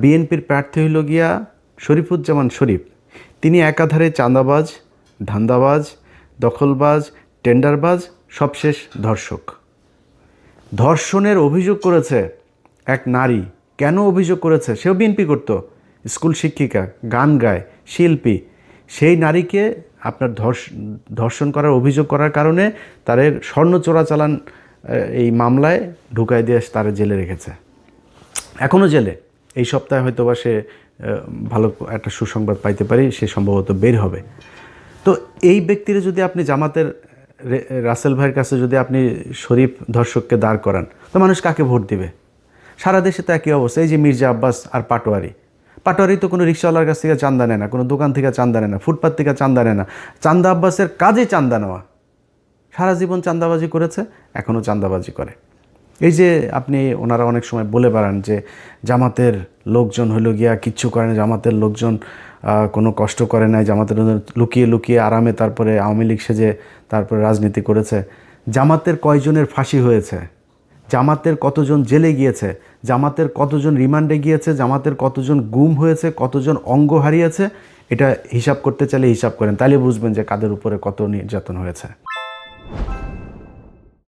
বিএনপির প্রার্থী হইল গিয়া শরীফুজ্জামান শরীফ। তিনি একাধারে চাঁদাবাজ, ধান্দাবাজ, দখলবাজ, টেন্ডারবাজ, সবশেষ ধর্ষক। ধর্ষণের অভিযোগ করেছে এক নারী। কেন অভিযোগ করেছে? সেও বিএনপি করত, স্কুল শিক্ষিকা, গান গায়, শিল্পী। সেই নারীকে আপনার ধর্ষণ করার অভিযোগ করার কারণে তাদের স্বর্ণ চোরাচালান এই মামলায় ঢুকাই দিয়ে তারা জেলে রেখেছে, এখনও জেলে। এই সপ্তাহে হয়তো বা সে ভালো একটা সুসংবাদ পাইতে পারি, সে সম্ভবত বের হবে। তো এই ব্যক্তিরা যদি আপনি জামাতের রাসেল ভাইয়ের কাছে যদি আপনি শরীফ ধর্ষককে দাঁড় করান, তো মানুষ কাকে ভোট দিবে? সারা দেশে তো একই অবস্থা। এই যে মির্জা আব্বাস আর পাটোয়ারি তো কোনো রিক্সাওয়ালার কাছ থেকে চান্দা নেয় না, কোনো দোকান থেকে চান্দা নেয় না, ফুটপাত থেকে চান্দা নেয় না। চান্দা আব্বাসের কাজে চান্দা নেওয়া। সারা জীবন চান্দাবাজি করেছে, এখনও চান্দাবাজি করে। এই যে আপনি ওনারা অনেক সময় বলে বেড়ান যে জামাতের লোকজন হইল গিয়া কিচ্ছু করে না, জামাতের লোকজন কোনো কষ্ট করে নাই, জামাতের লুকিয়ে লুকিয়ে আরামে তারপরে আওয়ামী লীগ সেজে তারপরে রাজনীতি করেছে। জামাতের কয়জনের ফাঁসি হয়েছে, জামাতের কতজন জেলে গিয়েছে, জামাতের কতজন রিমান্ডে গিয়েছে, জামাতের কতজন গুম হয়েছে, কতজন অঙ্গ হারিয়েছে, এটা হিসাব করতে চাইলে হিসাব করেন, তাহলে বুঝবেন যে কাদের উপরে কত নির্যাতন হয়েছে।